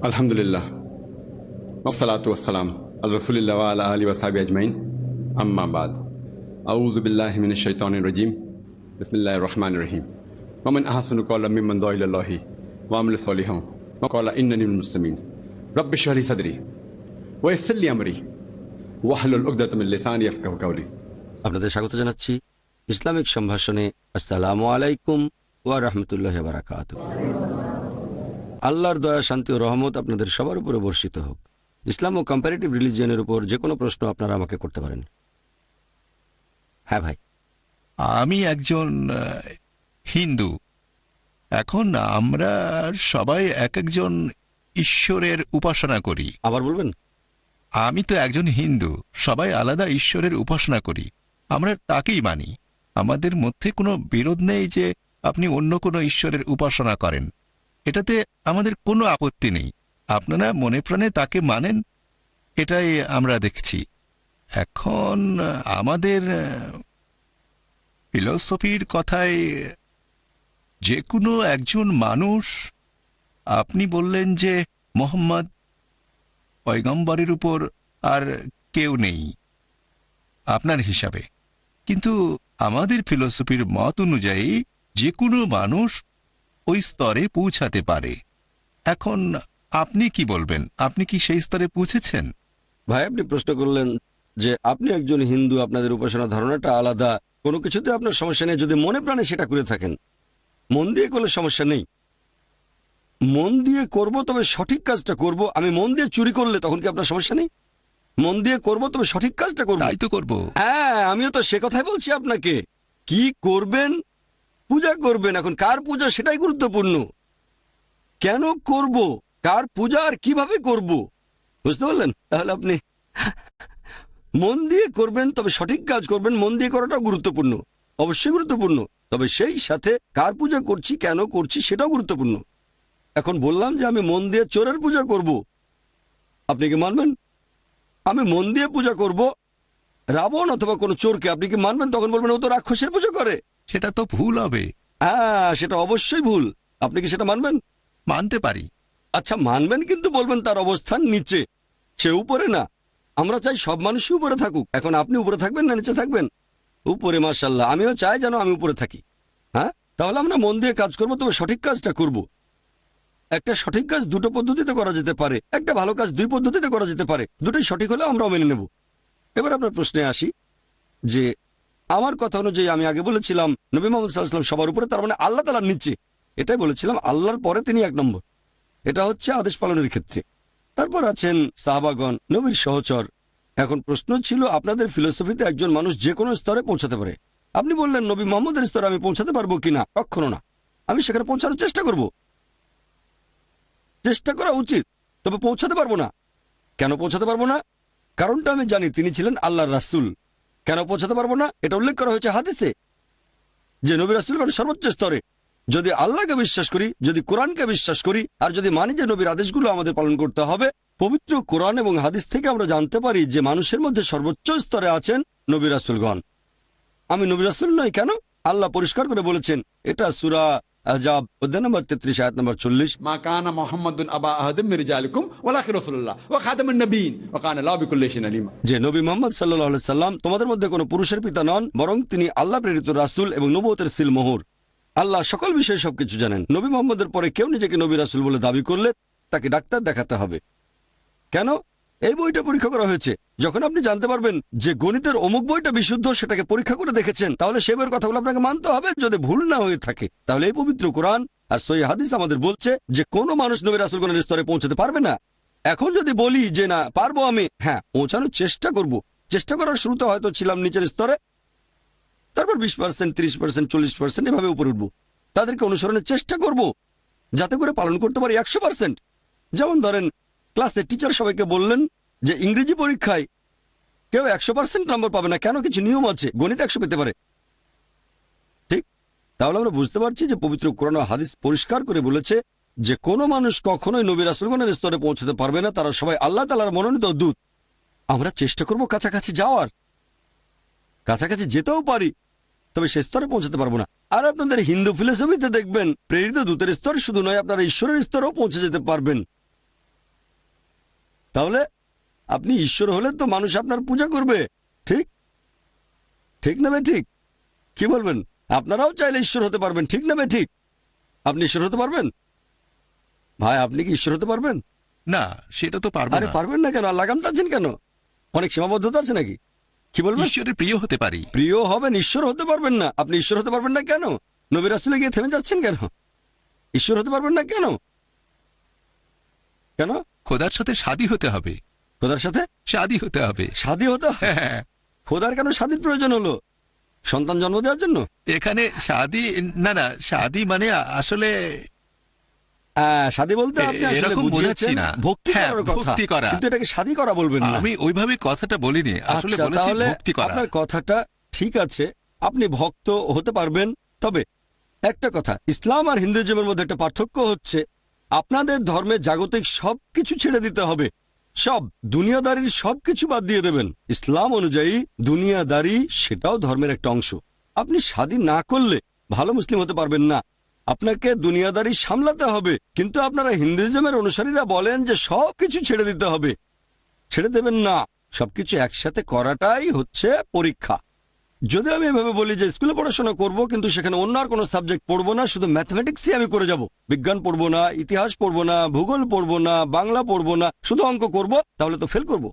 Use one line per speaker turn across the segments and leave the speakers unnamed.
আলহামদুলিল্লাহ ওয়াসসালাতু ওয়াসসালাম আলা রাসূলিল্লাহ ওয়া আলা আলিহি ওয়া সাহবিহি আজমাইন আম্মা বাদ আউযু বিল্লাহি মিনাশ শাইতানির রাজীম বিসমিল্লাহির রহমানির রহিম ওয়া মান আহসানু ক্বাওলাম মিম্মান দাআ ইলাল্লাহি ওয়া আমিলা সলিহান ওয়া ক্বালা ইন্নানী মিনাল মুসলিমিন রাব্বি ইশরাহ লি সাদরি ওয়া ইয়াসসির লি আমরি ওয়াহলুল উকদাতাম মিন লিসানি ইয়াফকাহু কাওলি।
আপনাদের স্বাগত জানাচ্ছি ইসলামিক সম্ভাষণে। আসসালামু আলাইকুম ওয়া রাহমাতুল্লাহি ওয়া বারাকাতুহু। আল্লাহর দয়া, শান্তি ও রহমত আপনাদের সবার উপরে বর্ষিত হোক। ইসলাম ও কম্পারেটিভ রিলিজিয়নের উপর যে কোনো প্রশ্ন আপনারা আমাকে করতে পারেন। হ্যাঁ ভাই,
আমি একজন হিন্দু। এখন আমরা সবাই এক একজন ঈশ্বরের উপাসনা করি।
আবার বলবেন?
আমি তো একজন হিন্দু, সবাই আলাদা ঈশ্বরের উপাসনা করি, আমরা তাকেই মানি। আমাদের মধ্যে কোনো বিরোধ নেই যে আপনি অন্য কোনো ঈশ্বরের উপাসনা করেন, এটাতে আমাদের কোনো আপত্তি নেই। আপনারা মনে প্রাণে তাকে মানেন, এটাই আমরা দেখছি। এখন আমাদের ফিলোসফির কথায় যে কোনো একজন মানুষ, আপনি বললেন যে মোহাম্মদ পয়গম্বরের উপর আর কেউ নেই আপনার হিসাবে, কিন্তু আমাদের ফিলোসফির মত অনুযায়ী যে কোনো মানুষ ওই স্তরে পৌঁছাতে পারে। এখন আপনি কি বলবেন? আপনি কি সেই স্তরে পৌঁছেছেন?
ভাই আপনি প্রশ্ন করলেন যে আপনি একজন হিন্দু, আপনাদের উপাসনা ধারণাটা আলাদা, কোনো কিছুতে আপনার সমস্যা নেই যদি মনে প্রাণে সেটা করে থাকেন। মন দিয়ে করলে সমস্যা নেই, মন দিয়ে করব তবে সঠিক কাজটা করব। আমি মন দিয়ে চুরি করলে তখন কি আপনার সমস্যা নেই? মন দিয়ে করব তবে সঠিক কাজটা করব।
তাই তো করব।
হ্যাঁ, আমিও তো সে কথাই বলছি আপনাকে। কি করবেন? পূজা করবেন। এখন কার পূজা সেটাই গুরুত্বপূর্ণ। কেন করব, কার পূজা আর কিভাবে করব, বুঝতে পারলেন? তাহলে আপনি মন দিয়ে করবেন তবে সঠিক কাজ করবেন। মন দিয়ে করাটাও গুরুত্বপূর্ণ, অবশ্যই গুরুত্বপূর্ণ, তবে সেই সাথে কার পূজা করছি, কেন করছি সেটাও গুরুত্বপূর্ণ। এখন বললাম যে আমি মন দিয়ে চোরের পূজা করব, আপনি কি মানবেন? আমি মন দিয়ে পূজা করব রাবণ অথবা কোনো চোরকে, আপনি কি মানবেন? তখন বলবেন ও তো রাক্ষসের পূজা করে।
সেটা তো ভুল হবে।
হ্যাঁ, সেটা অবশ্যই ভুল। আপনি কি সেটা মানবেন?
মানতে পারি।
আচ্ছা মানবেন, কিন্তু বলবেন তার অবস্থান নিচে, সে উপরে না। আমরা চাই সব মানুষই উপরে থাকুক। এখন আপনি উপরে থাকবেন না নিচে থাকবেন? উপরে, মাশাআল্লাহ। আমিও চাই যেন আমি উপরে থাকি। হ্যাঁ, তাহলে আমরা মন দিয়ে কাজ করব, তবে সঠিক কাজটা করব। একটা সঠিক কাজ দুটো পদ্ধতিতে করা যেতে পারে, একটা ভালো কাজ দুই পদ্ধতিতে করা যেতে পারে। দুটোই সঠিক হলে আমরাও মেনে নেব। এবার আপনার প্রশ্নে আসি যে আমার কথা অনুযায়ী আমি আগে বলেছিলাম নবী মুহাম্মদ সাল্লাল্লাহু আলাইহি ওয়াসাল্লাম সবার উপরে, তার মানে আল্লাহ তাআলার নিচে। এটাই বলেছিলাম। আল্লাহর পরে তিনি এক নম্বর, এটা হচ্ছে আদেশ পালনের ক্ষেত্রে। তারপর আছেন সাহাবাগণ, নবীর সহচর। এখন প্রশ্ন ছিল আপনাদের ফিলোসফিতে একজন মানুষ যে কোনো স্তরে পৌঁছাতে পারে। আপনি বললেন নবী মুহাম্মদের স্তরে আমি পৌঁছাতে পারবো কিনা? কখনো না। আমি সেখানে পৌঁছানোর চেষ্টা করব, চেষ্টা করা উচিত, তবে পৌঁছাতে পারবো না। কেন পৌঁছাতে পারবো না? কারণটা আমি জানি, তিনি ছিলেন আল্লাহর রাসূল। কেন পৌঁছাতে পারবো না? এটা উল্লেখ করা হয়েছে হাদিসে যে নবী রাসূলগণ সর্বোচ্চ স্তরে। যদি আল্লাহকে বিশ্বাস করি, যদি কোরআনকে বিশ্বাস করি, আর যদি মানি যে নবীর আদেশগুলো আমাদের পালন করতে হবে, পবিত্র কোরআন এবং হাদিস থেকে আমরা জানতে পারি যে মানুষের মধ্যে সর্বোচ্চ স্তরে আছেন নবী রাসূলগণ। আমি নবী রাসূল নই কেন? আল্লাহ পরিষ্কার করে বলেছেন, এটা সূরা আহজাব অধ্যায় নম্বর 33 আয়াত নম্বর 40।
মা কানা মুহাম্মাদুন আবা আহাদিম মিন রিজালিকুম ওয়ালাকিন রাসূলুল্লাহ ওয়া খাতামুন নবিয়্যিন ওয়া কানা আল্লাহু বিকুল্লি শাইইন আলিমা।
যে নবী মুহাম্মদ সাল্লাল্লাহু আলাইহি সাল্লাম তোমাদের মধ্যে কোনো পুরুষের পিতা নন, বরং তিনি আল্লাহ প্রেরিত রাসূল এবং নবুয়তের সিলমোহর। আল্লাহ সকল বিষয়ে সবকিছু জানেন। নবী মুহাম্মদের পরে কেউ নিজেকে নবী রাসূল বলে দাবি করলে তাকে ডাক্তার দেখাতে হবে। কেন? এই বইটা পরীক্ষা করা হয়েছে। যখন আপনি জানতে পারবেন যে গণিতের অমুক বইটা বিশুদ্ধ, সেটাকে পরীক্ষা করে দেখেছেন, তাহলে সে বইয়ের কথাগুলো আপনাকে মানতে হবে। যদি ভুল না হয়ে থাকে, তাহলে এই পবিত্র কোরআন আর সহিহ হাদিস আমাদের বলছে যে কোনো মানুষ নবী রাসূলগণের স্তরে পৌঁছাতে পারবে না। এখন যদি বলি যে না পারবো আমি, হ্যাঁ পৌঁছানোর চেষ্টা করব। চেষ্টা করার শুরুতে হয়তো ছিলাম নিচের স্তরে, তারপর 20%, 30%, 40% এভাবে উপরে উঠবো। তাদেরকে অনুসরণের চেষ্টা করব যাতে করে পালন করতে পারি 100%। যেমন ধরেন ক্লাসে টিচার সবাইকে বললেন যে ইংরেজি পরীক্ষায় কেউ 100% নম্বর পাবে না, কেন? কিছু নিয়ম আছে। গণিত 100 পেতে পারে, ঠিক? তাহলে আমরা বুঝতে পারছি যে পবিত্র কোরআন ও হাদিস পরিষ্কার করে বলেছে যে কোনো মানুষ কখনোই নবী রাসূলগণের স্তরে পৌঁছতে পারবে না। তারা সবাই আল্লাহ তাআলার মনোনীত দূত। আমরা চেষ্টা করব কাছাকাছি যাওয়ার, কাছাকাছি যেতেও পারি, তবে সে স্তরে পৌঁছতে পারবো না। আর আপনাদের হিন্দু ফিলোসফিতে দেখবেন প্রেরিত দূতের স্তর শুধু নয়, আপনারা ঈশ্বরের স্তরেও পৌঁছে যেতে পারবেন। তাহলে আপনি ঈশ্বর হলে তো মানুষ আপনার পূজা করবে, ঠিক? ঠিক না বে ঠিক? কি বলবেন? আপনারাও চাইলে ঈশ্বর হতে পারবেন, ঠিক না বে ঠিক? আপনি ঈশ্বর হতে পারবেন ভাই? আপনি কি ঈশ্বর হতে পারবেন?
না, সেটা তো পারবো
আরে
না।
পারবেন না কেন? লাগাম টানছেন কেন? অনেক সীমাবদ্ধতা আছে নাকি? কি বলবেন?
ঈশ্বরের প্রিয় হতে পারি।
প্রিয় হবেন, ঈশ্বর হতে পারবেন না। আপনি ঈশ্বর হতে পারবেন না কেন? নবী রাসূলে গিয়ে থেমে যাচ্ছেন কেন? ঈশ্বর হতে পারবেন না কেন? কেন?
খোদার সাথে শাদী হতে হবে।
খোদার সাথে
শাদী হতে হবে।
শাদী হতে হবে?
হ্যাঁ,
খোদার কেন শাদীর প্রয়োজন হলো? সন্তান জন্ম দেওয়ার জন্য?
এখানে শাদী, না না, শাদী মানে আসলে
শাদী বলতে আপনি আসলে
এরকম বোঝাচ্ছি
বুঝিয়েছেন
না।
ভক্তি
হ্যাঁ,
করার কথা,
ভক্তি করা।
কিন্তু এটাকে শাদী করা বলবেন না।
আমি ওইভাবে কথাটা বলিনি, আসলে
আচ্ছা,
বলেছি
তাহলে
ভক্তি করা।
আপনার কথাটা ঠিক আছে, আপনি ভক্ত হতে পারবেন। তবে একটা কথা, ইসলাম আর হিন্দুইজমের মধ্যে একটা পার্থক্য হচ্ছে, আপনাদের ধর্মে জাগতিক সবকিছু ছেড়ে দিতে হবে, সব দুনিয়াদারির সবকিছু বাদ দিয়ে দেবেন। ইসলাম অনুযায়ী দুনিয়াদারি সেটাও ধর্মের একটা অংশ। আপনি শাদী না করলে ভালো মুসলিম হতে পারবেন না, আপনাকে দুনিয়াদারি সামলাতে হবে। কিন্তু আপনারা হিন্দুইজমের অনুসারীরা বলেন যে সবকিছু ছেড়ে দিতে হবে। ছেড়ে দেবেন না, সবকিছু একসাথে করাটাই হচ্ছে পরীক্ষা। যদি আমি এভাবে বলি যে স্কুলে পড়াশোনা করব, কিন্তু সেখানে অন্য আর কোনো সাবজেক্ট পড়বো না, শুধু ম্যাথমেটিক্সই আমি করে যাব, বিজ্ঞান পড়বো না, ইতিহাস পড়বো না, ভূগোল পড়বো না, বাংলা পড়বো না, শুধু অঙ্ক করব, তাহলে তো ফেল করব।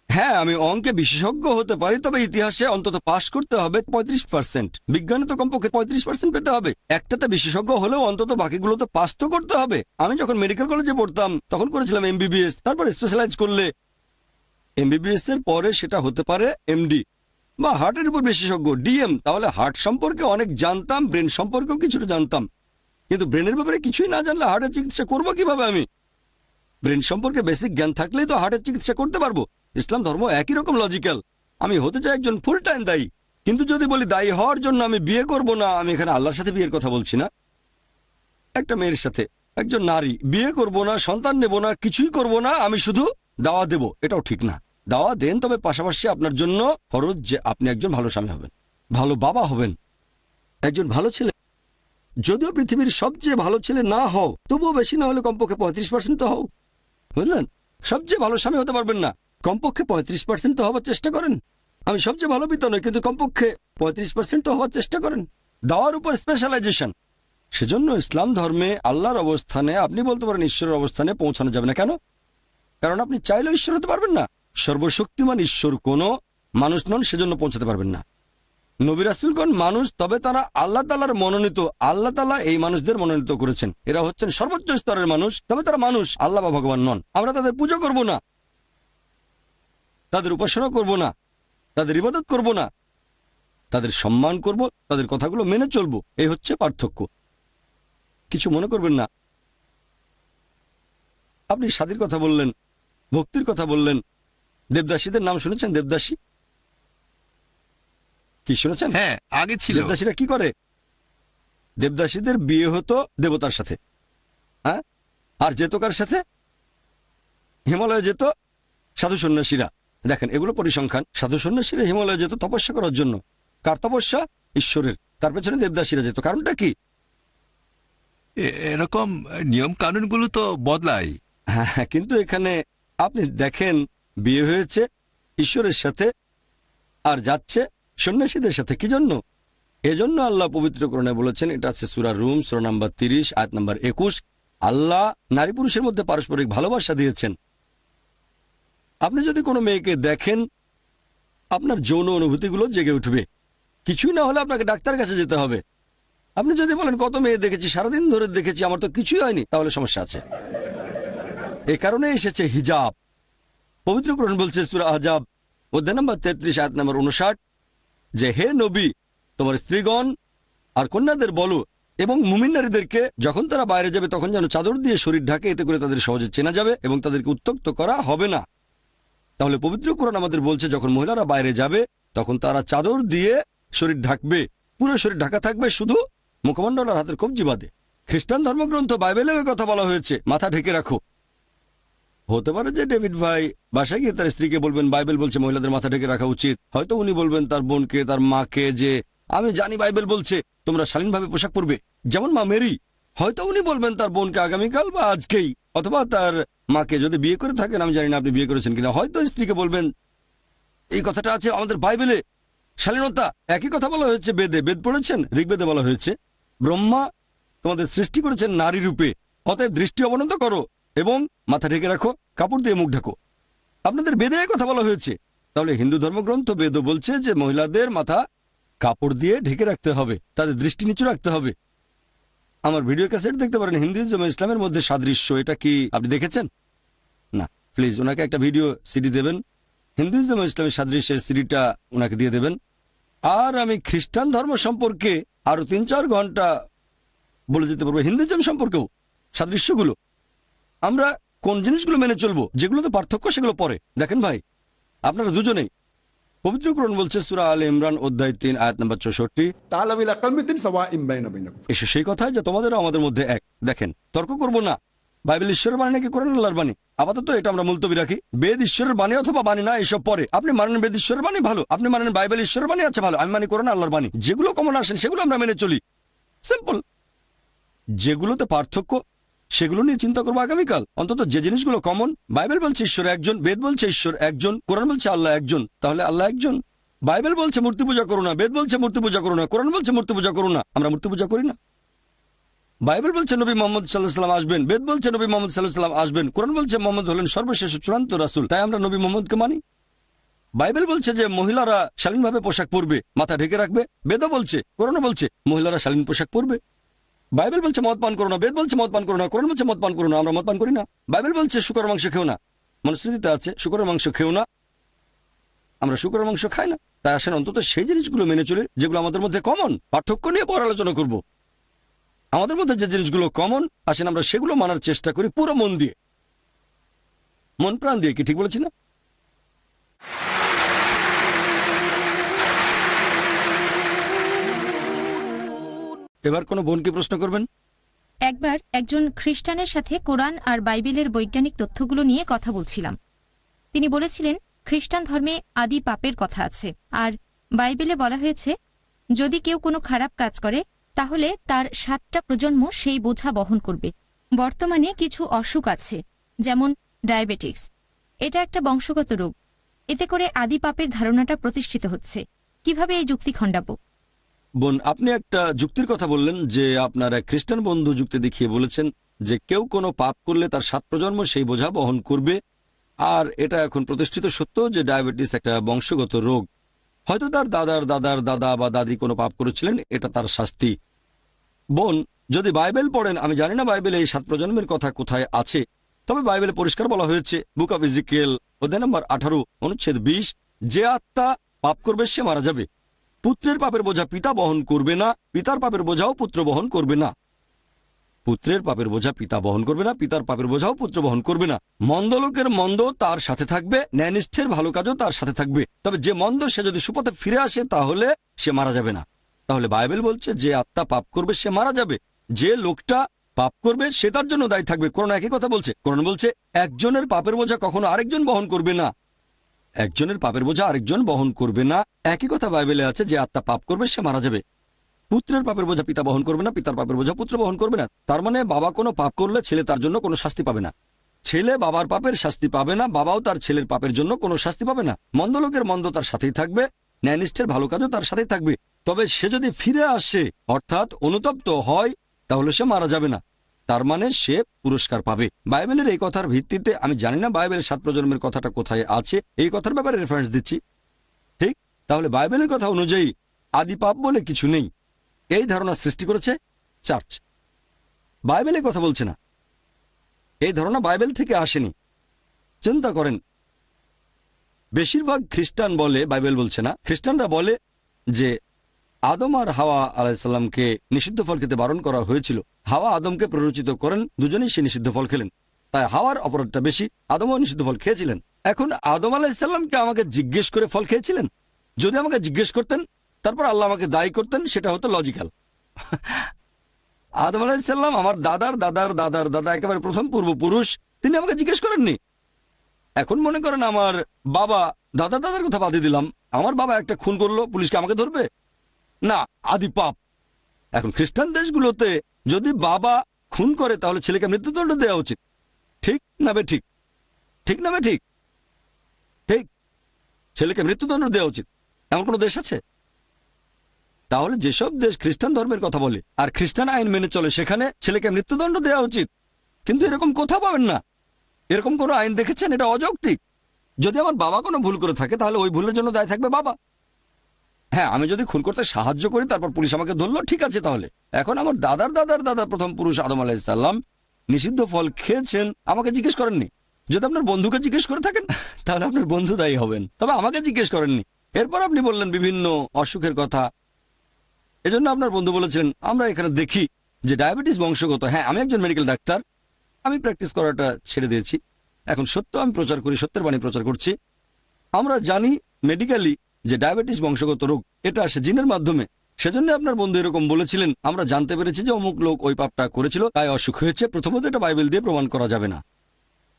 হ্যাঁ, আমি অঙ্কে বিশেষজ্ঞ হতে পারি, তবে ইতিহাসে অন্তত পাশ করতে হবে 35%, বিজ্ঞানে তো কমপক্ষে 35% পেতে হবে। একটাতে বিশেষজ্ঞ হলেও অন্তত বাকিগুলো তো পাস তো করতে হবে। আমি যখন মেডিকেল কলেজে পড়তাম তখন করেছিলাম এমবিবিএস, তারপর স্পেশালাইজ করলে এমবিবিএস এর পরে সেটা হতে পারে এমডি বা হার্টের উপর বিশেষজ্ঞ, ডিএম। তাহলে হার্ট সম্পর্কে অনেক জানতাম, ব্রেন সম্পর্কেও কিছুটা জানতাম, কিন্তু ব্রেনের ব্যাপারে কিছুই না জানলে হার্টের চিকিৎসা করবো কিভাবে? আমি ব্রেন সম্পর্কে বেসিক জ্ঞান থাকলেই তো হার্টের চিকিৎসা করতে পারবো। ইসলাম ধর্ম একই রকম লজিক্যাল। আমি হতে চাই একজন ফুল টাইম দায়ী, কিন্তু যদি বলি দায়ী হওয়ার জন্য আমি বিয়ে করব না, আমি এখানে আল্লাহর সাথে বিয়ের কথা বলছি না, একটা মেয়ের সাথে, একজন নারী, বিয়ে করব না, সন্তান নেব না, কিছুই করব না, আমি শুধু দাওয়া দেব, এটাও ঠিক না। দাওয়া দেন, তবে পাশাপাশি আপনার জন্য ফরজ যে আপনি একজন ভালো স্বামী হবেন, ভালো বাবা হবেন, একজন ভালো ছেলে। যদিও পৃথিবীর সবচেয়ে ভালো ছেলে না হও, তবুও বেশি না হলে কমপক্ষে 35% তো হও, বুঝলেন? সবচেয়ে ভালো স্বামী হতে পারবেন না, কমপক্ষে 35% তো হওয়ার চেষ্টা করেন। আমি সবচেয়ে ভালো পিতা নই, কিন্তু কমপক্ষে 35% তো হওয়ার চেষ্টা করেন। দাওয়ার উপর স্পেশালাইজেশন। সেজন্য ইসলাম ধর্মে আল্লাহর অবস্থানে, আপনি বলতে পারেন ঈশ্বরের অবস্থানে পৌঁছানো যাবে না। কেন? কারণ আপনি চাইলেও ঈশ্বর হতে পারবেন না। সর্বশক্তিমান ঈশ্বর কোনো মানুষ নন, সেজন্য পৌঁছাতে পারবেন না। নবী রাসূলগণ মানুষ, তবে তারা আল্লাহ তাআলার মনোনীত। আল্লাহ তাআলা এই মানুষদের মনোনীত করেছেন, এরা হচ্ছেন সর্বোচ্চ স্তরের মানুষ, তবে তারা মানুষ, আল্লাহ বা ভগবান নন। আমরা তাদের পুজো করব না, তাদের উপাসনা করব না, তাদের ইবাদত করব না, তাদের সম্মান করব, তাদের কথাগুলো মেনে চলব। এই হচ্ছে পার্থক্য। কিছু মনে করবেন না। আপনি শাদীর কথা বললেন, ভক্তির কথা বললেন, দেবদাসীদের নাম শুনেছেন? দেবদাসী কি শুনেছেন?
হ্যাঁ, আগে ছিল।
দেবদাসীরা কি করে? দেবদাসীদের বিয়ে হতো দেবতার সাথে, হ্যাঁ, আর যেত কার সাথে? হিমালয়ে যেত সাধু সন্ন্যাসীরা। দেখেন, এগুলো পরিসংখ্যান। সাধু সন্ন্যাসীরা হিমালয়ে যেত তপস্যা করার জন্য। কার তপস্যা? ঈশ্বরের। তার পেছনে দেবদাসীরা যেত। কারণটা কি?
এরকম নিয়ম কানুনগুলো তো বদলায়।
হ্যাঁ, কিন্তু এখানে আপনি দেখেন, বিয়ে হয়েছে ঈশ্বরের সাথে আর যাচ্ছে সন্ন্যাসীদের সাথে। কি জন্য? এজন্য আল্লাহ পবিত্র কোরআনে বলেছেন, এটা আছে সূরা রুম, সূরা নাম্বার 30, আয়াত নাম্বার 21, আল্লাহ নারী পুরুষের মধ্যে পারস্পরিক ভালোবাসা দিয়েছেন। আপনি যদি কোনো মেয়েকে দেখেন, আপনার যৌন অনুভূতিগুলো জেগে উঠবে। কিছুই না হলে আপনাকে ডাক্তারের কাছে যেতে হবে। আপনি যদি বলেন কত মেয়ে দেখেছি, সারাদিন ধরে দেখেছি, আমার তো কিছুই হয়নি, তাহলে সমস্যা আছে। এ কারণে এসেছে হিজাব। পবিত্র কোরআন বলছে সূরা আহজাব অধ্যায় নাম্বার 33, আয়াত নাম্বার 59, যে হে নবী, তোমার স্ত্রীগণ আর কন্যাদের বলো এবং মুমিন নারীদেরকে যখন তারা বাইরে যাবে তখন যেন চাদর দিয়ে শরীর ঢাকে, এতে করে তাদের সহজে চেনা যাবে এবং তাদেরকে উত্ত্যক্ত করা হবে না। তাহলে পবিত্র কোরআন আমাদের বলছে, যখন মহিলারা বাইরে যাবে তখন তারা চাদর দিয়ে শরীর ঢাকবে, পুরো শরীর ঢাকা থাকবে, শুধু মুখমণ্ডল আর হাতের কবজি বাদে। খ্রিস্টান ধর্মগ্রন্থ বাইবেলেও এ কথা বলা হয়েছে, মাথা ঢেকে রাখো। হতে পারে যে ডেভিড ভাই বাসায় গিয়ে তার স্ত্রীকে বলবেন বাইবেল বলছে মহিলাদের মাথা ঢেকে রাখা উচিত। হয়তো উনি বলবেন তার বোনকে, তার মাকে, যে আমি জানি বাইবেল বলছে তোমরা শালীনভাবে পোশাক পরবে, যেমন মা মেরি। হয়তো উনি বলবেন তার বোনকে আগামীকাল বা আজকেই, অথবা তার মাকে যদি বিয়ে করে থাকেন, আমি জানি না আপনি বিয়ে করেছেন কিনা, হয়তো স্ত্রীকে বলবেন এই কথাটা আছে আমাদের বাইবেলে, শালীনতা। একই কথা বলা হয়েছে বেদে। বেদ পড়েছেন? ঋগ্বেদে বলা হয়েছে ব্রহ্মা তোমাদের সৃষ্টি করেছেন নারী রূপে, অতএব দৃষ্টি অবনত করো এবং মাথা ঢেকে রাখো, কাপড় দিয়ে মুখ ঢাকো। আপনাদের বেদে কথা বলা হয়েছে। তাহলে হিন্দু ধর্মগ্রন্থ বেদ বলছে যে মহিলাদের মাথা কাপড় দিয়ে ঢেকে রাখতে হবে, তাদের দৃষ্টি নিচু রাখতে হবে। আমার ভিডিও ক্যাসেট দেখতে পারেন, হিন্দুইজম ও ইসলামের মধ্যে সাদৃশ্য, এটা কি আপনি দেখেছেন? না, প্লিজ ওনাকে একটা ভিডিও সিডি দেবেন, হিন্দুইজম ও ইসলামের সাদৃশ্যের সিডিটা ওনাকে দিয়ে দেবেন। আর আমি খ্রিস্টান ধর্ম সম্পর্কে আরো 3-4 ঘন্টা বলে যেতে পারবো, হিন্দুইজম সম্পর্কেও সাদৃশ্যগুলো। আমরা কোন জিনিসগুলো মেনে চলবো, যেগুলোতে পার্থক্য সেগুলো পরে। দেখেন ভাই, আপনারা দুজনেই, পবিত্র কোরআন বলছে সূরা আলে ইমরান অধ্যায় 3 আয়াত নম্বর 64,
تعالوا إلى كلمة سواء بيننا وبينكم।
এসে সেই কথা যে তোমাদেরও আমাদের মধ্যে এক। দেখেন, তর্ক করব না। বাইবেল ঈশ্বরের বাণী নাকি কোরআন আল্লাহর বাণী, আপাতত এটা আমরা মুলতবি রাখি। বেদ ঈশ্বরের বাণী অথবা বাণী না, এসব পরে। আপনি মানেন বেদ ঈশ্বরের বাণী, ভালো। আপনি মানেন বাইবেল ঈশ্বরের বাণী, আছে ভালো। আমি মানি কোরআন আল্লাহর বাণী। যেগুলো কমন আসেন সেগুলো আমরা মেনে চলি, সিম্পল। যেগুলোতে পার্থক্য সেগুলো নিয়ে চিন্তা করবো আগামীকাল। অন্তত যে জিনিসগুলো কমন, বাইবেল বলছে ঈশ্বর একজন, বেদ বলছে ঈশ্বর একজন, কোরআন বলছে আল্লাহ একজন, তাহলে আল্লাহ একজন। বাইবেল বলছে মূর্তি পূজা করো না, বেদ বলছে মূর্তি পূজা করো না, কোরআন বলছে মূর্তি পূজা করো না, আমরা মূর্তি পূজা করি না। বাইবেল বলছে নবী মোহাম্মদ সাল্লাল্লাহু আলাইহি ওয়াসাল্লাম আসবেন, বেদ বলছে নবী মোহাম্মদ সাল্লাল্লাহু আলাইহি ওয়াসাল্লাম আসবেন, কোরআন বলছে মোহাম্মদ হলেন সর্বশেষ চূড়ান্ত রাসূল, তাই আমরা নবী মোহাম্মদকে মানি। বাইবেল বলছে যে মহিলারা শালীনভাবে পোশাক পরবে, মাথা ঢেকে রাখবে, বেদও বলছে, কোরআনও বলছে মহিলারা শালীন পোশাক পরবে। বাইবেল বলছে মদ পান করো না, বেদ বলছে মদ পান করো না, কোরআন বলছে মদ পান করো না, আমরা মদ পান করি না। বাইবেল বলছে শূকরের মাংস খেও না, মনুস্মৃতিতে আছে শূকরের মাংস খেও না, আমরা শূকরের মাংস খাই না। তাই আসেন অন্তত সেই জিনিসগুলো মেনে চলে যেগুলো আমাদের মধ্যে কমন। পার্থক্য নিয়ে পরে আলোচনা করব। আমাদের মধ্যে যে জিনিসগুলো কমন, আসেন আমরা সেগুলো মানার চেষ্টা করি পুরো মন দিয়ে, মন প্রাণ দিয়ে। কি ঠিক বলেছি না? এবার কোনো বোনকে প্রশ্ন করবেন।
একবার একজন খ্রিস্টানের সাথে কোরআন আর বাইবেলের বৈজ্ঞানিক তথ্যগুলো নিয়ে কথা বলছিলাম। তিনি বলেছিলেন খ্রিস্টান ধর্মে আদি পাপের কথা আছে, আর বাইবেলে বলা হয়েছে যদি কেউ কোনো খারাপ কাজ করে তাহলে তার 7টা প্রজন্ম সেই বোঝা বহন করবে। বর্তমানে কিছু অসুখ আছে, যেমন ডায়াবেটিক্স। এটা একটা বংশগত রোগ। এতে করে আদি পাপের ধারণাটা প্রতিষ্ঠিত হচ্ছে। কিভাবে এই যুক্তি খণ্ডাবো?
বোন, আপনি একটা যুক্তির কথা বললেন যে আপনার এক খ্রিস্টান বন্ধু যুক্তি দেখিয়ে বলেছেন যে কেউ কোনো পাপ করলে তার 7 প্রজন্ম সেই বোঝা বহন করবে। আর এটা এখন প্রতিষ্ঠিত সত্য যে ডায়াবেটিস একটা বংশগত রোগ। হয়তো তার দাদার দাদার দাদা বা দাদি কোনো পাপ করেছিলেন, এটা তার শাস্তি। বোন, যদি বাইবেল পড়েন, আমি জানি না বাইবেলে এই 7 প্রজন্মের কথা কোথায় আছে, তবে বাইবেলে পরিষ্কার বলা হয়েছে বুক অফ ইজিকিয়েল অধ্যায় নম্বর 18 অনুচ্ছেদ 20, যে আত্মা পাপ করবে সে মারা যাবে। পুত্রের পাপের বোঝা পিতা বহন করবে না, পিতার পাপের বোঝাও পুত্র বহন করবে না। পুত্রের পাপের বোঝা পিতা বহন করবে না, পিতার পাপের বোঝাও পুত্র বহন করবে না। মন্দ লোকের মন্দ তার সাথে থাকবে, ন্যায়নিষ্ঠের ভালো কাজও তার সাথে থাকবে। তবে যে মন্দ সে যদি সুপথে ফিরে আসে তাহলে সে মারা যাবে না। তাহলে বাইবেল বলছে যে আত্মা পাপ করবে সে মারা যাবে, যে লোকটা পাপ করবে সে তার জন্য দায়ী থাকবে। কোরআন একই কথা বলছে। কোরআন বলছে একজনের পাপের বোঝা কখনো আরেকজন বহন করবে না, একজনের পাপের বোঝা আরেকজন বহন করবে না। একই কথা বাইবেলে আছে যে আত্মা পাপ করবে সে মারা যাবে। পুত্রের পাপের বোঝা পিতা বহন করবে না, পিতার পাপের বোঝা পুত্র বহন করবে না। তার মানে বাবা কোনো পাপ করলে ছেলে তার জন্য কোনো শাস্তি পাবে না, ছেলে বাবার পাপের শাস্তি পাবে না, বাবাও তার ছেলের পাপের জন্য কোনো শাস্তি পাবে না। মন্দ লোকের মন্দ তার সাথেই থাকবে, ন্যায়নিষ্ঠের ভালো কাজও তার সাথেই থাকবে। তবে সে যদি ফিরে আসে অর্থাৎ অনুতপ্ত হয় তাহলে সে মারা যাবে না, তার মানে সে পুরস্কার পাবে। বাইবেলের এই কথার ভিত্তিতে আমি জানি না বাইবেলের 7 প্রজন্মের কথাটা কোথায় আছে, এই কথার ব্যাপারে রেফারেন্স দিচ্ছি। ঠিক, তাহলে বাইবেলের কথা অনুযায়ী আদি পাপ বলে কিছু নেই, এই ধারণা সৃষ্টি করেছে চার্চ। বাইবেলে কথা বলছে না, এই ধারণা বাইবেল থেকে আসেনি। চিন্তা করেন, বেশিরভাগ খ্রিস্টান বলে বাইবেল বলছে না। খ্রিস্টানরা বলে যে আদম আর হাওয়া আলাইসাল্লামকে নিষিদ্ধ ফল খেতে বারণ করা হয়েছিল। হাওয়া আদমকে প্ররোচিত করেন, দুজনেই সে নিষিদ্ধ ফল খেলেন, তাই হাওয়ার অপরাধটা বেশি। আদমও নিষিদ্ধ ফল খেয়েছিলেন। এখন আদম আলাইসাল্লামকে আমাকে জিজ্ঞেস করে ফল খেয়েছিলেন? যদি আমাকে জিজ্ঞেস করতেন তারপর আল্লাহ আমাকে দায়ী করতেন, সেটা হতো লজিক্যাল। আদম আলাইসাল্লাম আমার দাদার দাদার দাদার দাদা, একেবারে প্রথম পূর্বপুরুষ, তিনি আমাকে জিজ্ঞেস করেননি। এখন মনে করেন আমার বাবা দাদা দাদার কথা বাদে দিলাম, আমার বাবা একটা খুন করলো, পুলিশকে আমাকে ধরবে না? আদি পাপ। এখন খ্রিস্টান দেশগুলোতে যদি বাবা খুন করে তাহলে ছেলেকে মৃত্যুদণ্ড দেওয়া উচিত। ঠিক না বে ঠিক? ঠিক না বে ঠিক? ঠিক। ছেলেকে মৃত্যুদণ্ড দেওয়া উচিত, এমন কোনো দেশ আছে? তাহলে যেসব দেশ খ্রিস্টান ধর্মের কথা বলে আর খ্রিস্টান আইন মেনে চলে সেখানে ছেলেকে মৃত্যুদণ্ড দেওয়া উচিত, কিন্তু এরকম কোথাও পাবেন না। এরকম কোনো আইন দেখেছেন? এটা অযৌক্তিক। যদি আমার বাবা কোনো ভুল করে থাকে তাহলে ওই ভুলের জন্য দায় থাকবে বাবা। হ্যাঁ, আমি যদি খুন করতে সাহায্য করি তারপর পুলিশ আমাকে ধরলো, ঠিক আছে। তাহলে এখন আমার দাদার দাদার দাদা প্রথম পুরুষ আদম আলাইহিসসালাম নিষিদ্ধ ফল খেয়েছেন, আমাকে জিজ্ঞেস করেননি। যদি আপনার বন্ধুকে জিজ্ঞেস করে থাকেন তাহলে আপনার বন্ধু দায়ী হবেন, তবে আমাকে জিজ্ঞেস করেননি। এরপর আপনি বললেন বিভিন্ন অসুখের কথা, এজন্য আপনার বন্ধু বলেছিলেন আমরা এখানে দেখি যে ডায়াবেটিস বংশগত। হ্যাঁ, আমি একজন মেডিকেল ডাক্তার, আমি প্র্যাকটিস করাটা ছেড়ে দিয়েছি, এখন সত্য আমি প্রচার করি, সত্যের বাণী প্রচার করছি। আমরা জানি মেডিকেলি যে ডায়াবেটিস বংশগত রোগ, এটা আসে জিনের মাধ্যমে। সেজন্য আপনার বন্ধু এরকম বলেছিলেন। আমরা জানতে পেরেছি যে অমুক লোক ওই পাপটা করেছিল, তাই অসুখ হয়েছে। প্রথমত এটা বাইবেল দিয়ে প্রমাণ করা যাবে না,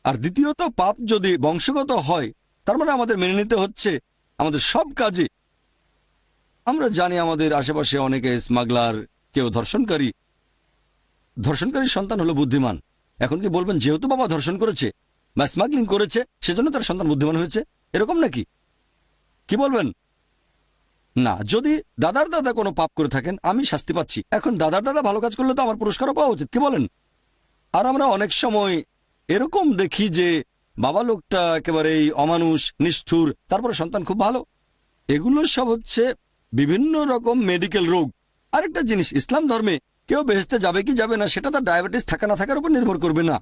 আর দ্বিতীয়ত পাপ যদি বংশগত হয় তার মানে আমাদের মেনে নিতে হচ্ছে আমাদের সব কাজে। আমরা জানি আমাদের আশেপাশে অনেকে স্মাগলার, কেউ ধর্ষণকারী। ধর্ষণকারীর সন্তান হলো বুদ্ধিমান। এখন কি বলবেন যেহেতু বাবা ধর্ষণ করেছে বা স্মাগলিং করেছে সেজন্য তার সন্তান বুদ্ধিমান হয়েছে, এরকম নাকি? কি বলবেন? না। যদি দাদার দাদা কোনো পাপ করে থাকেন আমি শাস্তি পাচ্ছি, এখন দাদার দাদা ভালো কাজ করলে তো আমার পুরস্কারও পাওয়া উচিত, কি বলেন? আর আমরা অনেক সময় এরকম দেখি যে বাবা লোকটা একেবারেই অমানুষ, নিষ্ঠুর, তারপরে সন্তান খুব ভালো। এগুলো সব হচ্ছে বিভিন্ন রকম মেডিকেল রোগ। আরেকটা জিনিস, ইসলাম ধর্মে কেউ বেহেশতে যাবে কি যাবে না সেটা তার ডায়াবেটিস থাকা না থাকার উপর নির্ভর করবে না।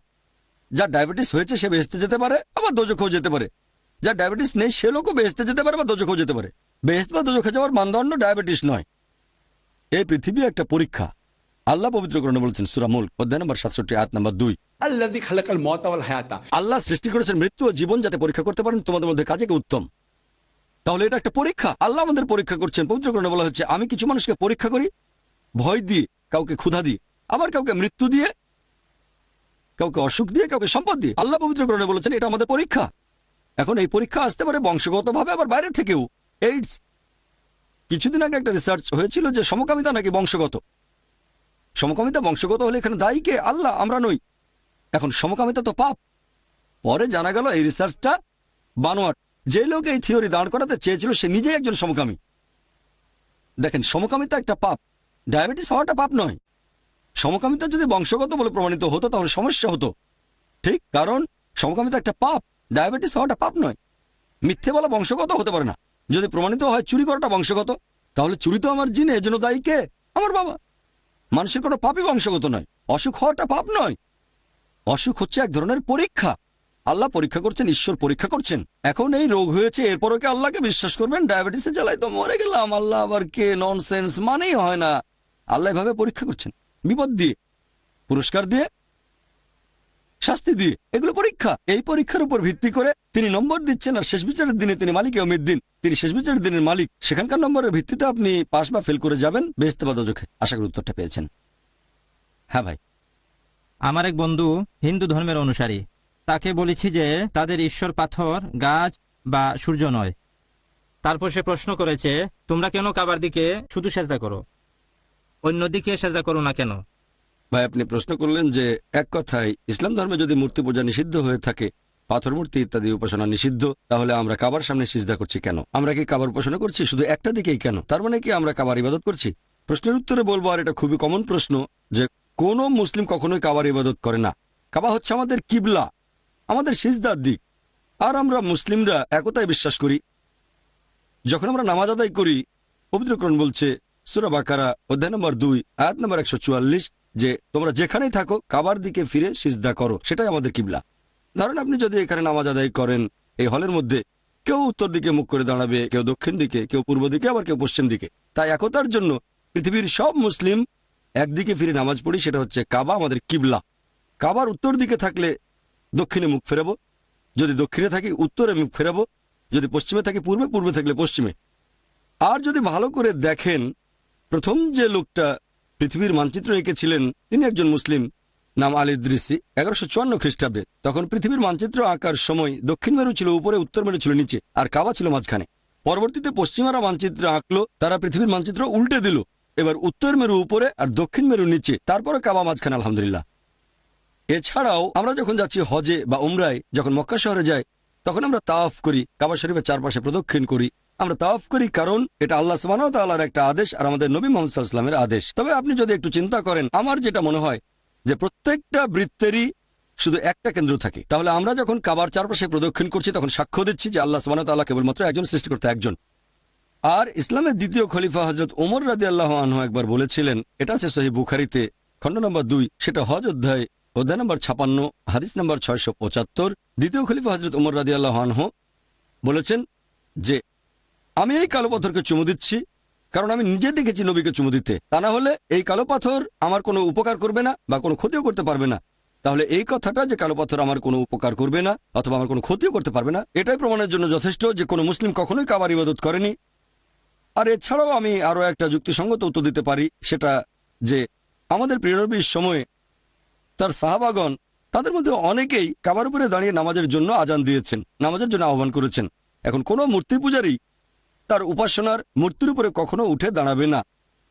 যার ডায়াবেটিস হয়েছে সে বেহেশতে যেতে পারে, আবার দোজখেও যেতে পারে। যার ডায়াবেটিস নেই সে লোকও বেহেশতে যেতে পারে বা দোজখেও যেতে পারে। বেহেশত বা দোজখে যাওয়ার মানদণ্ড ডায়াবেটিস নয়। এই পৃথিবী একটা পরীক্ষা। আল্লাহ পবিত্র কোরআনে বলেছেন সূরা মুলক অধ্যায় নম্বর 67 আয়াত নম্বর 2,
আল্লাযী খালাকাল মাউতা ওয়াল হায়াতা।
আল্লাহ সৃষ্টি করেছেন মৃত্যু ও জীবন যাতে পরীক্ষা করতে পারেন তোমাদের মধ্যে কাজে কে উত্তম। তাহলে এটা একটা পরীক্ষা, আল্লাহ আমাদের পরীক্ষা করছেন। পবিত্র কোরআনে বলা হচ্ছে আমি কিছু মানুষকে পরীক্ষা করি ভয় দিয়ে, কাউকে ক্ষুধা দিয়ে, আবার কাউকে মৃত্যু দিয়ে, কাউকে অসুখ দিয়ে, কাউকে সম্পদ দিয়ে। আল্লাহ পবিত্র কোরআনে বলেছেন এটা আমাদের পরীক্ষা। এখন এই পরীক্ষা আসতে পারে বংশগতভাবে, আবার বাইরে থেকেও। এইডস, কিছুদিন আগে একটা রিসার্চ হয়েছিল যে সমকামিতা নাকি বংশগত। সমকামিতা বংশগত হলে এখানে দায়ী কে? আল্লাহ, আমরা নই। এখন সমকামিতা তো পাপ। পরে জানা গেল এই রিসার্চটা বানোয়াট। যে লোক এই থিওরি দাঁড় করাতে চেয়েছিল সে নিজেই একজন সমকামী। দেখেন, সমকামিতা একটা পাপ, ডায়াবেটিস হওয়াটা পাপ নয়। সমকামিতা যদি বংশগত বলে প্রমাণিত হতো তাহলে সমস্যা হতো, ঠিক? কারণ সমকামিতা একটা পাপ, ডায়াবেটিস হওয়াটা পাপ নয়। মিথ্যে বলা বংশগত হতে পারে না। যদি প্রমাণিত হয় চুরি করাটা বংশগত, তাহলে চুরি তো আমার জিনে, এজন্য দায়ী কে? আমার বাবা। মানুষের কোনো পাপই বংশগত নয়। অসুখ হওয়াটা পাপ নয়। অসুখ হচ্ছে এক ধরনের পরীক্ষা। আল্লাহ পরীক্ষা করছেন, ঈশ্বর পরীক্ষা করছেন। এখন এই রোগ হয়েছে, এরপরও কি আল্লাহকে বিশ্বাস করবেন? ডায়াবেটিসের জ্বালায় তো মরে গেলাম, আল্লাহ আবার কে? ননসেন্স, মানেই হয় না। আল্লাহ এভাবে পরীক্ষা করছেন, বিপদ দিয়ে, পুরস্কার দিয়ে, শাস্তি দিয়ে। এগুলো পরীক্ষা। এই পরীক্ষার উপর ভিত্তি করে তিনি নম্বর দিচ্ছেন, আর শেষ বিচারের দিনে তিনি মালিক ইয়াউমিদ্দিন, তিনি শেষ বিচারের দিনের মালিক। সেখানকার নম্বরের ভিত্তিতে আপনি পাস বা ফেল করে যাবেন বেহেশতে বা দোজখে। আশা করি উত্তরটা পেয়েছেন। হ্যাঁ ভাই।
আমার এক বন্ধু হিন্দু ধর্মের অনুসারী, তাকে বলেছি যে তাদের ঈশ্বর পাথর, গাছ বা সূর্য নয়। তারপর সে প্রশ্ন করেছে তোমরা কেন কাবার দিকে শুধু সেজদা করো, অন্যদিকে সেজদা করো না কেন?
ভাই, আপনি প্রশ্ন করলেন যে এক কথায় ইসলাম ধর্মে যদি মূর্তি পূজা নিষিদ্ধ হয়ে থাকে, পাথর মূর্তি ইত্যাদি উপাসনা নিষিদ্ধ, তাহলে আমরা কাবার সামনে সিজদা করছি কেন? আমরা কি কাবার উপাসনা করছি শুধু একটা দিকেই কেন? তার মানে কি আমরা কাবার ইবাদত করছি? প্রশ্নের উত্তরে বলবো, আর এটা খুবই কমন প্রশ্ন, যে কোনো মুসলিম কখনোই কাবার ইবাদত করে না। কাবা হচ্ছে আমাদের কিবলা, আমাদের সিজদার দিক। আর আমরা মুসলিমরা একতায় বিশ্বাস করি। যখন আমরা নামাজ আদায় করি, পবিত্র কোরআন বলছে সূরা বাকারা অধ্যায় নম্বর 2 আয়াত নম্বর 144 যে তোমরা যেখানেই থাকো কাবার দিকে ফিরে সিজদা করো, সেটাই আমাদের কিবলা। ধরেন আপনি যদি এখানে নামাজ আদায় করেন, এই হলের মধ্যে কেউ উত্তর দিকে মুখ করে দাঁড়াবে, কেউ দক্ষিণ দিকে, কেউ পূর্ব দিকে, আবার কেউ পশ্চিম দিকে। তাই একতার জন্য পৃথিবীর সব মুসলিম একদিকে ফিরে নামাজ পড়ি, সেটা হচ্ছে কাবা, আমাদের কিবলা। কাবার উত্তর দিকে থাকলে দক্ষিণে মুখ ফেরাবো, যদি দক্ষিণে থাকি উত্তরে মুখ ফেরাবো, যদি পশ্চিমে থাকি পূর্বে, পূর্বে থাকলে পশ্চিমে। আর যদি ভালো করে দেখেন, প্রথম যে লোকটা পৃথিবীর মানচিত্র এঁকেছিলেন তিনি একজন মুসলিম, নাম আল ইদ্রিসি, 1154 খ্রিস্টাব্দে। তখন পৃথিবীর মানচিত্র আঁকার সময় দক্ষিণ মেরু ছিল উপরে, উত্তর মেরু ছিল নিচে, আর কাবা ছিল মাঝখানে। পরবর্তীতে পশ্চিমারা মানচিত্র আঁকলো, তারা পৃথিবীর মানচিত্র উল্টে দিল। এবার উত্তর মেরু উপরে আর দক্ষিণ মেরু নিচে, তারপরে কাবা মাঝখানে। আলহামদুলিল্লাহ, এছাড়াও আমরা যখন যাচ্ছি হজে বা উমরায়, যখন মক্কা শহরে যাই, তখন আমরা তাওয়াফ করি, কাবা শরীফের চারপাশে প্রদক্ষিণ করি। আমরা তাওয়াফ করি কারণ এটা আল্লাহ সুবহানাহু ওয়া তাআলার একটা আদেশ আর আমাদের নবী মুহাম্মদ সাল্লাল্লাহু আলাইহি ওয়াসাল্লামের আদেশ। তবে আপনি যদি একটু চিন্তা করেন, আমার যেটা মনে হয় যে প্রত্যেকটা বৃত্তেরই শুধু একটা কেন্দ্র থাকে। তাহলে আমরা যখন কাবার চারপাশে প্রদক্ষিণ করছি তখন সাক্ষ্য দিচ্ছি যে আল্লাহ সুবহানাহু ওয়া তাআলা কেবলমাত্র একজন সৃষ্টিকর্তা, একজন। আর ইসলামের দ্বিতীয় খলিফা হযরত ওমর রাদিয়াল্লাহু আনহু একবার বলেছিলেন, এটা আছে সহিহ বুখারীতে খণ্ড নম্বর 2, সেটা হজ অধ্যায় নম্বর 56, হাদিস নম্বর 675। দ্বিতীয় খলিফা হযরত ওমর রাদিয়াল্লাহু আনহু বলেছেন যে আমি এই কালো পাথরকে চুমু দিচ্ছি কারণ আমি নিজে দেখেছি নবীকে চুমু দিতে, তা না হলে এই কালো পাথর আমার কোনো উপকার করবে না বা কোনো ক্ষতিও করতে পারবে না। তাহলে এই কথাটা যে কালো পাথর আমার কোনো উপকার করবে না অথবা আমার কোনো ক্ষতিও করতে পারবে না, এটাই প্রমাণের জন্য যথেষ্ট যে কোনো মুসলিম কখনোই কাবার ইবাদত করেনি। আর এছাড়াও আমি আরও একটা যুক্তিসঙ্গত উত্তর দিতে পারি, সেটা যে আমাদের প্রিয় নবীর সময়ে তার সাহাবাগণ, তাদের মধ্যে অনেকেই কাবার উপরে দাঁড়িয়ে নামাজের জন্য আজান দিয়েছেন, নামাজের জন্য আহ্বান করেছেন। এখন কোনো মূর্তি পূজারী তার উপাসনার মূর্তির উপরে কখনো উঠে দাঁড়াবে না।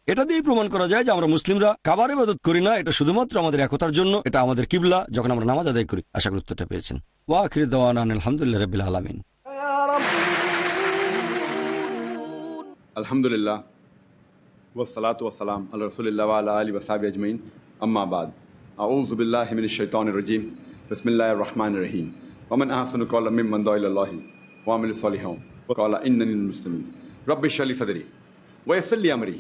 এটা দিয়েই প্রমাণ করা যায় যে আমরা মুসলিমরা কাবার ইবাদত করি না, এটা শুধুমাত্র আমাদের একতার জন্য, এটা আমাদের কিবলা যখন আমরা নামাজ আদায় করি। আশা করি উত্তরটা পেয়েছেন। ওয়া আখিরু দাওয়ানা আলহামদুলিল্লাহি রাব্বিল আলামিন।
আলহামদুলিল্লাহ ওয়াসসালাতু ওয়াসসালাম আলা রাসূলিল্লাহ ওয়া আলা আলিহি ওয়া সাহবিহি আজমাইন, আম্মা বাদ। আউযু বিল্লাহি মিনাশ শাইতানির রাজীম, বিসমিল্লাহির রহমানির রহিম। ওয়া মান আহসানু ক্বাওলাম মিম্মান দাআ ইলাল্লাহি ওয়া আমিলা সলিহান ওয়া ক্বালা ইন্নানী মিনাল মুসলিমিন। রাব্বি ইশরাহ লি সাদরি ওয়া ইয়াসসির লি আমরি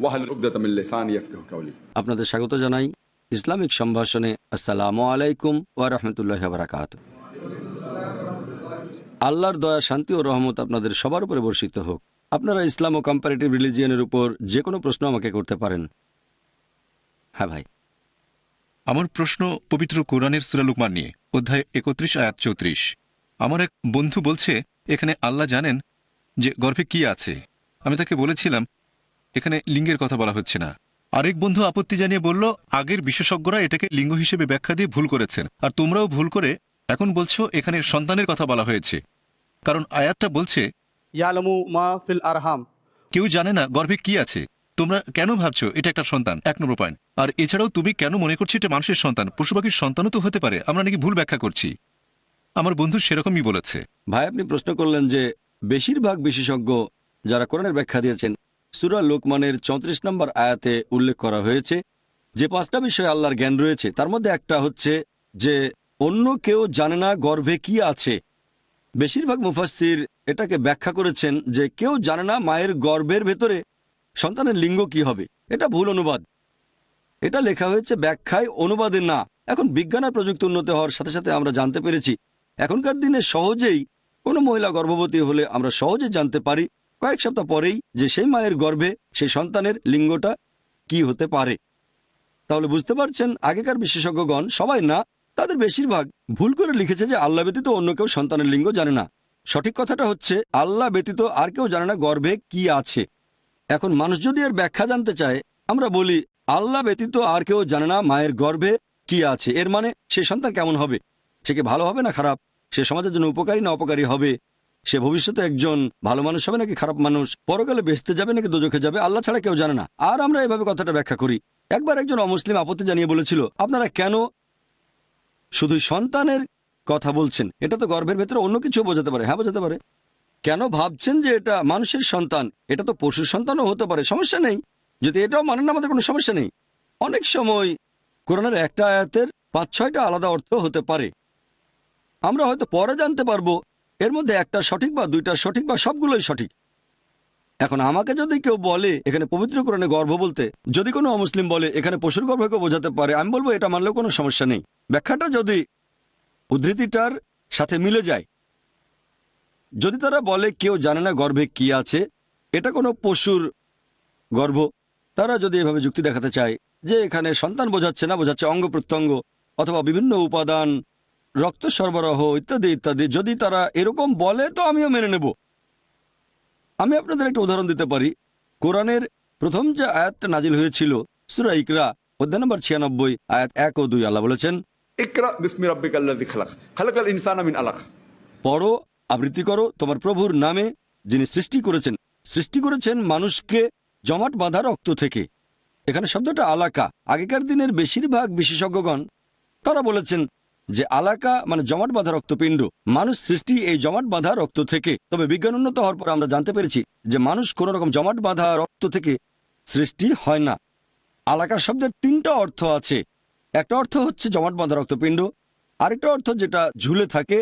ওয়াহলুল উকদাতাম মিন লিসানি ইয়াফকাহু কাওলি।
আপনাদের স্বাগত জানাই ইসলামিক সম্ভাষণে। আসসালামু আলাইকুম ওয়া রাহমাতুল্লাহি ওয়া বারাকাতুহু। আল্লাহর দয়া, শান্তি ও রহমত আপনাদের সবার উপরে বর্ষিত হোক। আপনারা ইসলাম ও কম্পারেটিভ রিলিজিয়নের উপর যে কোনো প্রশ্ন আমাকে করতে পারেন। হ্যাঁ ভাই।
আমার প্রশ্ন পবিত্র কোরআনের সূরা লুকমান নিয়ে, অধ্যায় 31 আয়াত 34। আমার এক বন্ধু বলছে এখানে আল্লাহ জানেন যে গর্ভে কি আছে। আমি তাকে বলেছিলাম এখানে লিঙ্গের কথা বলা হচ্ছে না। আরেক বন্ধু আপত্তি জানিয়ে বলল আগের বিশেষজ্ঞরা এটাকে লিঙ্গ হিসেবে ব্যাখ্যা দিয়ে ভুল করেছেন, আর তোমরাও ভুল করে এখন বলছো এখানে সন্তানের কথা বলা হয়েছে, কারণ আয়াতটা বলছে
ইয়ালামু মা ফিল আরহাম।
কেউ জানে না গর্ভে কি আছে। তোমরা কেন ভাবছো এটা একটা সন্তান? 1 নম্বর পয়েন্ট। আর এছাড়াও তুমি কেন মনে করছো এটা মানুষের সন্তান? পশু পাখির সন্তানও তো হতে পারে, আমরা নাকি ভুল ব্যাখ্যা করছি। আমার বন্ধু সেরকমই বলেছে।
ভাই, আপনি প্রশ্ন করলেন যে বেশিরভাগ বিশেষজ্ঞ যারা কোরআনের ব্যাখ্যা দিয়েছেন, সূরা লোকমানের 34 নম্বর আয়াতে উল্লেখ করা হয়েছে যে 5টা বিষয়ে আল্লাহর জ্ঞান রয়েছে। তার মধ্যে একটা হচ্ছে যে অন্য কেউ জানে না গর্ভে কি আছে। বেশিরভাগ মুফাসসির এটাকে ব্যাখ্যা করেছেন যে কেউ জানে না মায়ের গর্ভের ভেতরে সন্তানের লিঙ্গ কি হবে। এটা ভুল অনুবাদ। এটা লেখা হয়েছে ব্যাখ্যায়, অনুবাদে না। এখন বিজ্ঞান আর প্রযুক্তি উন্নত হওয়ার সাথে সাথে আমরা জানতে পেরেছি এখনকার দিনে সহজেই কোনো মহিলা গর্ভবতী হলে আমরা সহজে জানতে পারি কয়েক সপ্তাহ পরেই যে সেই মায়ের গর্ভে সেই সন্তানের লিঙ্গটা কি হতে পারে। তাহলে বুঝতে পারছেন আগেকার বিশেষজ্ঞগণ, সবাই না, তাদের বেশিরভাগ ভুল করে লিখেছে যে আল্লাহ ব্যতীত অন্য কেউ সন্তানের লিঙ্গ জানে না। সঠিক কথাটা হচ্ছে আল্লাহ ব্যতীত আর কেউ জানে না গর্ভে কি আছে। এখন মানুষ যদি এর ব্যাখ্যা জানতে চায়, আমরা বলি আল্লাহ ব্যতীত আর কেউ জানে না মায়ের গর্ভে কি আছে। এর মানে সে সন্তান কেমন হবে, সে কি ভালো হবে না খারাপ, সে সমাজের জন্য উপকারী না অপকারী হবে, সে ভবিষ্যতে একজন ভালো মানুষ হবে নাকি খারাপ মানুষ, পরকালে বেহেশতে যাবে নাকি দোজখে যাবে, আল্লাহ ছাড়া কেউ জানে না। আর আমরা এভাবে কথাটা ব্যাখ্যা করি। একবার একজন অমুসলিম আপত্তি জানিয়ে বলেছিল, আপনারা কেন শুধু সন্তানের কথা বলছেন? এটা তো গর্ভের ভেতরে অন্য কিছু বোঝাতে পারে। হ্যাঁ, বোঝাতে পারে। কেন ভাবছেন যে এটা মানুষের সন্তান? এটা তো পশুর সন্তানও হতে পারে, সমস্যা নেই। যদি এটাও মানেন না, আমাদের কোনো সমস্যা নেই। অনেক সময় কোরআনের একটা আয়াতের 5-6টা আলাদা অর্থ হতে পারে। আমরা হয়তো পরে জানতে পারবো এর মধ্যে একটা সঠিক বা 2টা সঠিক বা সবগুলোই সঠিক। এখন আমাকে যদি কেউ বলে এখানে পবিত্র কোরআনে গর্ভ বলতে, যদি কোনো অমুসলিম বলে এখানে পশুর গর্ভকে বোঝাতে পারে, আমি বলবো এটা মানলেও কোনো সমস্যা নেই। ব্যাখ্যাটা যদি উদ্ধৃতিটার সাথে মিলে যায়। যদি তারা বলে কেউ জানে না গর্ভে কি আছে, এটা কোনো পশুর গর্ভ, তারা যদি এভাবে যুক্তি দেখাতে চায় যে এখানে সন্তান বোঝাচ্ছে না, বোঝাচ্ছে অঙ্গ প্রত্যঙ্গ অথবা বিভিন্ন উপাদান, রক্ত সরবরাহ ইত্যাদি ইত্যাদি, যদি তারা এরকম বলে তো আমিও মেনে নেব। আমি আপনাদের একটা উদাহরণ দিতে পারি। কোরআনের প্রথম যে আয়াতটা নাজিল হয়েছিল সূরা ইকরা অধ্যায় নম্বর 96 আয়াত 1 ও 2, আল্লাহ বলেছেন
ইকরা বিসমি রাব্বিকাল্লাযী খালাক খালাকাল ইনসানা মিন আলাক।
পড়ো, আবৃত্তি করো তোমার প্রভুর নামে যিনি সৃষ্টি করেছেন মানুষকে জমাট বাঁধা রক্ত থেকে। এখানে শব্দটা আলাকা। আগেকার দিনের বেশিরভাগ বিশেষজ্ঞগণ তারা বলেছেন যে আলাকা মানে জমাট বাঁধা রক্তপিণ্ড, মানুষ সৃষ্টি এই জমাট বাঁধা রক্ত থেকে। তবে বিজ্ঞান উন্নত হওয়ার পর আমরা জানতে পেরেছি যে মানুষ কোনো রকম জমাট বাঁধা রক্ত থেকে সৃষ্টি হয় না। আলাকা শব্দের 3টা অর্থ আছে। একটা অর্থ হচ্ছে জমাট বাঁধা রক্তপিণ্ড, আরেকটা অর্থ যেটা ঝুলে থাকে,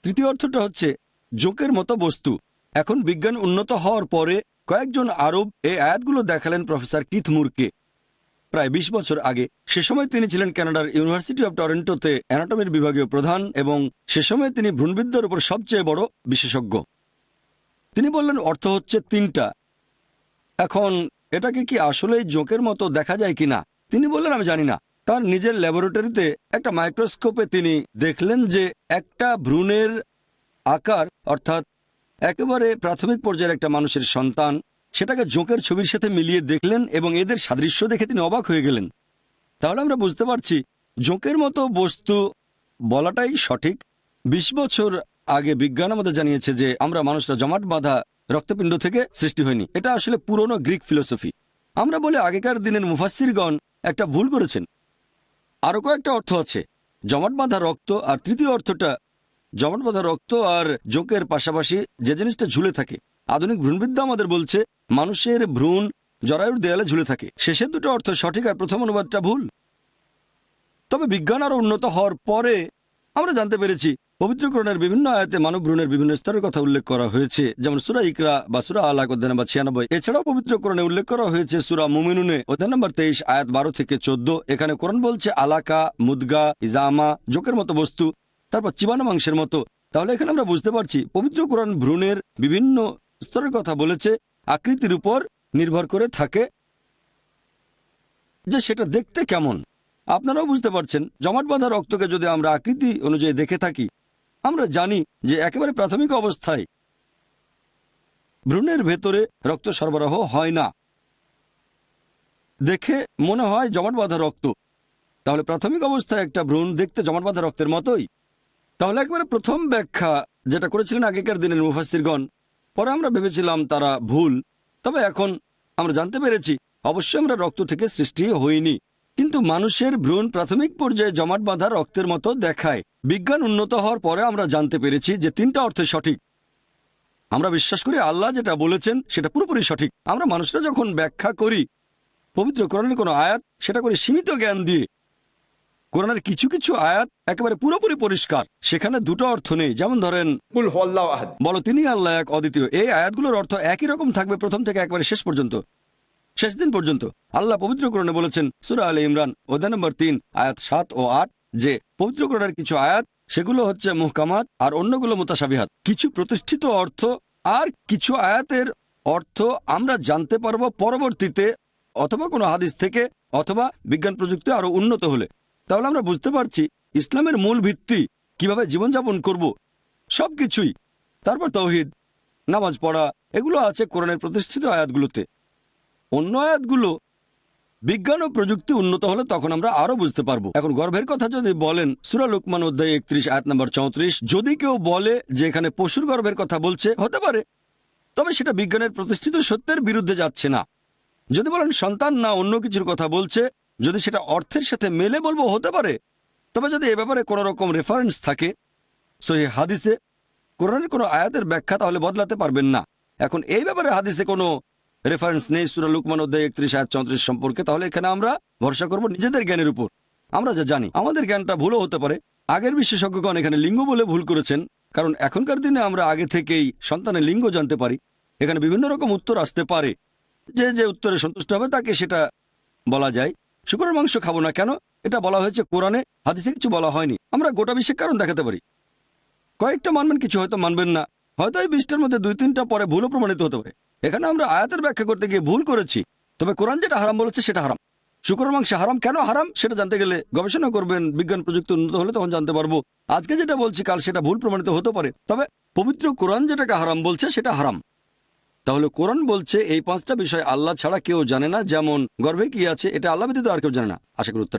তৃতীয় অর্থটা হচ্ছে জোকের মতো বস্তু। এখন বিজ্ঞান উন্নত হওয়ার পরে কয়েকজন আরব এই আয়াতগুলো দেখালেন প্রফেসর কিথ মুরকে প্রায় 20 বছর আগে। সে সময় তিনি ছিলেন কানাডার ইউনিভার্সিটি অব টরন্টোতে অ্যানাটমির বিভাগীয় প্রধান, এবং সে সময় তিনি ভ্রূণবিদ্যার উপর সবচেয়ে বড় বিশেষজ্ঞ। তিনি বললেন অর্থ হচ্ছে 3টা। এখন এটাকে কি আসলেই জোকের মতো দেখা যায় কিনা তিনি বললেন আমি জানি না। তার নিজের ল্যাবরেটরিতে একটা মাইক্রোস্কোপে তিনি দেখলেন যে একটা ভ্রূণের আকার, অর্থাৎ একেবারে প্রাথমিক পর্যায়ের একটা মানুষের সন্তান, সেটাকে জোকের ছবির সাথে মিলিয়ে দেখলেন এবং এদের সাদৃশ্য দেখে তিনি অবাক হয়ে গেলেন। তাহলে আমরা বুঝতে পারছি জোকের মতো বস্তু বলাটাই সঠিক। 20 বছর আগে বিজ্ঞান আমাদের জানিয়েছে যে আমরা মানুষরা জমাট বাঁধা রক্তপিণ্ড থেকে সৃষ্টি হয়নি। এটা আসলে পুরনো গ্রিক ফিলোসফি। আমরা বলে আগেকার দিনের মুফাসসিরগণ একটা ভুল করেছেন। আরো কয়েকটা অর্থ আছে, জমাট বাঁধা রক্ত, আর তৃতীয় অর্থটা জমাট বাঁধা রক্ত আর জোকের পাশাপাশি যে জিনিসটা ঝুলে থাকে। আধুনিক ভ্রূণবিদ্যা আমাদের বলছে মানুষের ভ্রূণ জরায়ুর দেয়ালে ঝুলে থাকে। শেষের দুটো অর্থ সঠিক আর প্রথম অনুবাদটা ভুল। তবে বিজ্ঞান আরো উন্নত হওয়ার পরে আমরা জানতে পেরেছি পবিত্র কোরআনের বিভিন্ন আয়াতে মানব ভ্রূণের বিভিন্ন স্তরের কথা উল্লেখ করা হয়েছে, যেমন সূরা ইকরা বা সূরা আলাক অধ্যায় নম্বর 96। এছাড়াও পবিত্র কোরআনে উল্লেখ করা হয়েছে সূরা মুমিনুনে অধ্যায় নম্বর 23 আয়াত 12 থেকে 14। এখানে কোরআন বলছে আলাকা, মুদগা, ইজামা, জোকের মতো বস্তু, তারপর চিবানো মাংসের মতো। তাহলে এখানে আমরা বুঝতে পারছি পবিত্র কোরআন ভ্রূণের বিভিন্ন স্তরের কথা বলেছে, আকৃতির উপর নির্ভর করে থাকে যে সেটা দেখতে কেমন। আপনারাও বুঝতে পারছেন জমাট বাঁধা রক্তকে যদি আমরা আকৃতি অনুযায়ী দেখে থাকি, আমরা জানি যে একেবারে প্রাথমিক অবস্থায় ভ্রূণের ভেতরে রক্ত সরবরাহ হয় না। দেখে মনে হয় জমাট বাঁধা রক্ত, তাহলে প্রাথমিক অবস্থায় একটা ভ্রূণ দেখতে জমাট বাঁধা রক্তের মতোই। তাহলে একেবারে প্রথম ব্যাখ্যা যেটা করেছিলেন আগেকার দিনের মুফাসসিরগণ, পরে আমরা ভেবেছিলাম তারা ভুল। তবে এখন আমরা জানতে পেরেছি অবশ্যই আমরা রক্ত থেকে সৃষ্টি হইনি, কিন্তু মানুষের ভ্রূণ প্রাথমিক পর্যায়ে জমাট বাঁধা রক্তের মতো দেখায়। বিজ্ঞান উন্নত হওয়ার পরে আমরা জানতে পেরেছি যে 3টা অর্থ সঠিক। আমরা বিশ্বাস করি আল্লাহ যেটা বলেছেন সেটা পুরোপুরি সঠিক। আমরা মানুষরা যখন ব্যাখ্যা করি পবিত্র কোরআনের কোনো আয়াত, সেটা করে সীমিত জ্ঞান দিয়ে। কোরআনের কিছু কিছু আয়াত একেবারে পুরোপুরি পরিষ্কার, সেখানে দুটো অর্থ নেই। যেমন ধরেন
কুল হুয়াল্লাহু আহাদ,
বলো তিনি আল্লাহ এক অদ্বিতীয়। এই আয়াতগুলোর অর্থ একই রকম থাকবে প্রথম থেকে একেবারে শেষ পর্যন্ত, শেষ দিন পর্যন্ত। আল্লাহ পবিত্র কোরআনে বলেছেন সূরা আলে ইমরান অধ্যায় নম্বর 3 আয়াত 7 ও 8 যে পবিত্র কোরআনের কিছু আয়াত সেগুলো হচ্ছে মুহকামাত আর অন্যগুলো মুতাশাবিহাত। কিছু প্রতিষ্ঠিত অর্থ আর কিছু আয়াতের অর্থ আমরা জানতে পারবো পরবর্তীতে, অথবা কোনো হাদিস থেকে, অথবা বিজ্ঞান প্রযুক্তি আরো উন্নত হলে। তাহলে আমরা বুঝতে পারছি ইসলামের মূল ভিত্তি, কিভাবে জীবনযাপন করব, সবকিছুই। তারপর তাওহীদ, নামাজ পড়া, এগুলো আছে কোরআনের প্রতিষ্ঠিত আয়াতগুলোতে। অন্য আয়াতগুলো বিজ্ঞান ও প্রযুক্তি উন্নত হলে তখন আমরা আরো বুঝতে পারবো। এখন গর্ভের কথা যদি বলেন সূরা লুকমান অধ্যায় 31 আয়াত নম্বর 34, যদি কেউ বলে যে এখানে পশুর গর্ভের কথা বলছে, হতে পারে, তবে সেটা বিজ্ঞানের প্রতিষ্ঠিত সত্যের বিরুদ্ধে যাচ্ছে না। যদি বলেন সন্তান না অন্য কিছুর কথা বলছে, যদি সেটা অর্থের সাথে মেলে, বলবো হতে পারে। তবে যদি এ ব্যাপারে কোনো রকম রেফারেন্স থাকে সহিহ হাদিসে, কোরআনের কোনো আয়াতের ব্যাখ্যা, তাহলে বদলাতে পারবেন না। এখন এই ব্যাপারে হাদিসে কোনো রেফারেন্স নেই সূরা লুকমান অধ্যায় 31 আয়াত 34 সম্পর্কে, তাহলে এখানে আমরা ভরসা করব নিজেদের জ্ঞানের উপর। আমরা যা জানি, আমাদের জ্ঞানটা ভুলও হতে পারে। আগের বিশেষজ্ঞগণ এখানে লিঙ্গ বলে ভুল করেছেন, কারণ এখনকার দিনে আমরা আগে থেকেই সন্তানের লিঙ্গ জানতে পারি। এখানে বিভিন্ন রকম উত্তর আসতে পারে, যে যে উত্তরে সন্তুষ্ট হবে তাকে সেটা বলা যায়। শুকরের মাংস খাবো না কেন, এটা বলা হয়েছে কোরআনে, হাদিসে কিছু বলা হয়নি। আমরা গোটা বিশ্বের কারণ দেখাতে পারি। কয়েকটা মানবেন, কিছু হয়তো মানবেন না, হয়তো এই 20টার মধ্যে 2-3টা পরে ভুলও প্রমাণিত হতে পারে। এখানে আমরা আয়াতের ব্যাখ্যা করতে গিয়ে ভুল করেছি, তবে কোরআন যেটা হারাম বলেছে সেটা হারাম। শুকরের মাংস হারাম, কেন হারাম সেটা জানতে গেলে গবেষণা করবেন, বিজ্ঞান প্রযুক্তি উন্নত হলে তখন জানতে পারবো। আজকে যেটা বলছি কাল সেটা ভুল প্রমাণিত হতে পারে, তবে পবিত্র কোরআন যেটাকে হারাম বলছে সেটা হারাম। তাহলে কোরআন বলছে এই 5টা বিষয় আল্লাহ ছাড়া কেউ জানে না, যেমন গর্ভে কি আছে এটা আল্লাহ ব্যতীত আর কেউ জানে না। আশা করি উত্তর